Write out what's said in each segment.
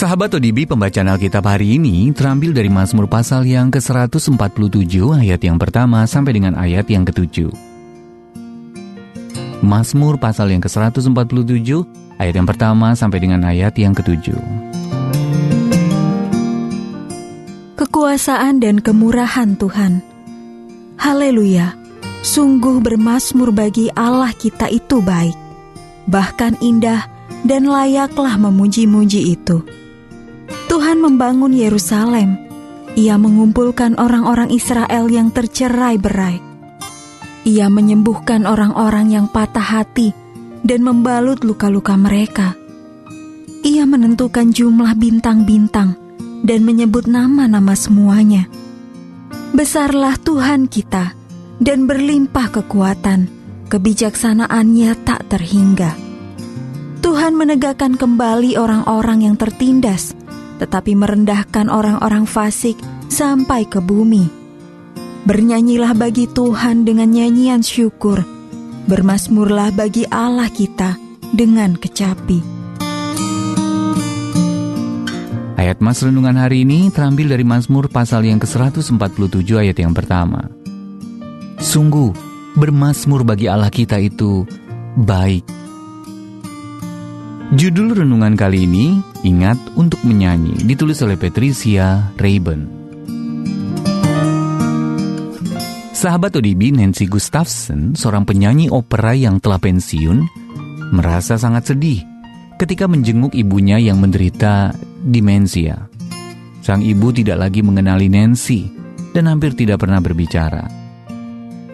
Sahabat ODB, pembacaan Alkitab hari ini terambil dari Mazmur pasal yang ke-147 ayat yang pertama sampai dengan ayat yang ke-7. Mazmur pasal yang ke-147 ayat yang pertama sampai dengan ayat yang ke-7. Kekuasaan dan kemurahan Tuhan. Haleluya! Sungguh bermazmur bagi Allah kita itu baik, bahkan indah dan layaklah memuji-muji itu. Tuhan membangun Yerusalem. Ia mengumpulkan orang-orang Israel yang tercerai-berai. Ia menyembuhkan orang-orang yang patah hati dan membalut luka-luka mereka. Ia menentukan jumlah bintang-bintang dan menyebut nama-nama semuanya. Besarlah Tuhan kita dan berlimpah kekuatan, kebijaksanaannya tak terhingga. Tuhan menegakkan kembali orang-orang yang tertindas, tetapi merendahkan orang-orang fasik sampai ke bumi. Bernyanyilah bagi Tuhan dengan nyanyian syukur. Bermazmurlah bagi Allah kita dengan kecapi. Ayat Mas Renungan hari ini terambil dari Mazmur pasal yang ke-147 ayat yang pertama. Sungguh, bermazmur bagi Allah kita itu baik. Judul renungan kali ini, Ingat untuk Menyanyi, ditulis oleh Patricia Rayburn. Sahabat ODB, Nancy Gustafson, seorang penyanyi opera yang telah pensiun, merasa sangat sedih ketika menjenguk ibunya yang menderita demensia. Sang ibu tidak lagi mengenali Nancy dan hampir tidak pernah berbicara.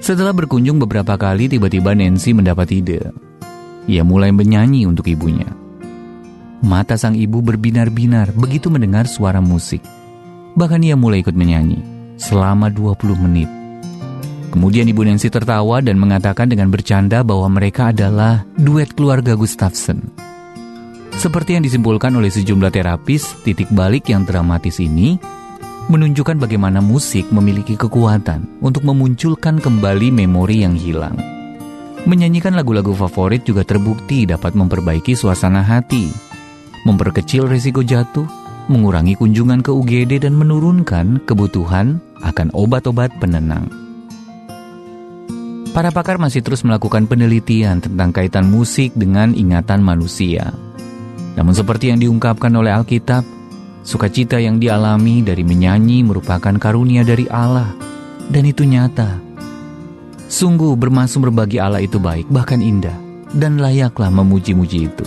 Setelah berkunjung beberapa kali, tiba-tiba Nancy mendapat ide. Ia mulai menyanyi untuk ibunya. Mata sang ibu berbinar-binar begitu mendengar suara musik. Bahkan ia mulai ikut menyanyi selama 20 menit. Kemudian ibu Nancy tertawa dan mengatakan dengan bercanda bahwa mereka adalah duet keluarga Gustafson. Seperti yang disimpulkan oleh sejumlah terapis, titik balik yang dramatis ini menunjukkan bagaimana musik memiliki kekuatan untuk memunculkan kembali memori yang hilang. Menyanyikan lagu-lagu favorit juga terbukti dapat memperbaiki suasana hati, memperkecil risiko jatuh, mengurangi kunjungan ke UGD dan menurunkan kebutuhan akan obat-obat penenang. Para pakar masih terus melakukan penelitian tentang kaitan musik dengan ingatan manusia. Namun seperti yang diungkapkan oleh Alkitab, sukacita yang dialami dari menyanyi merupakan karunia dari Allah, dan itu nyata. Sungguh bermazmur bagi Allah itu baik, bahkan indah, dan layaklah memuji-muji itu.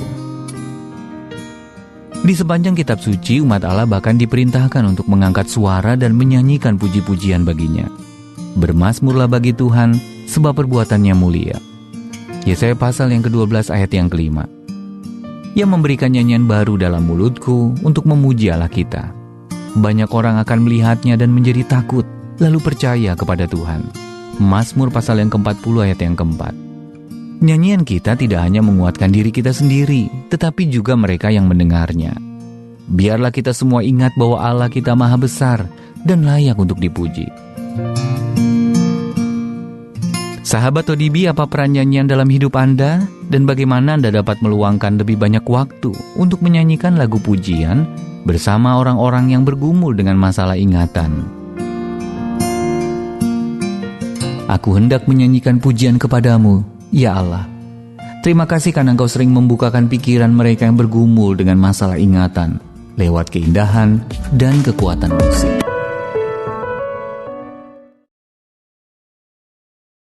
Di sepanjang kitab suci, umat Allah bahkan diperintahkan untuk mengangkat suara dan menyanyikan puji-pujian baginya. Bermazmurlah bagi Tuhan, sebab perbuatannya mulia. Yesaya pasal yang ke-12 ayat yang ke-5. Ia memberikan nyanyian baru dalam mulutku untuk memuji Allah kita. Banyak orang akan melihatnya dan menjadi takut, lalu percaya kepada Tuhan. Mazmur pasal yang ke-40 ayat yang ke-4. Nyanyian kita tidak hanya menguatkan diri kita sendiri, tetapi juga mereka yang mendengarnya. Biarlah kita semua ingat bahwa Allah kita maha besar dan layak untuk dipuji. Sahabat ODB, apa peran nyanyian dalam hidup Anda? Dan bagaimana Anda dapat meluangkan lebih banyak waktu untuk menyanyikan lagu pujian bersama orang-orang yang bergumul dengan masalah ingatan? Aku hendak menyanyikan pujian kepadamu, ya Allah. Terima kasih karena Engkau sering membukakan pikiran mereka yang bergumul dengan masalah ingatan lewat keindahan dan kekuatan musik.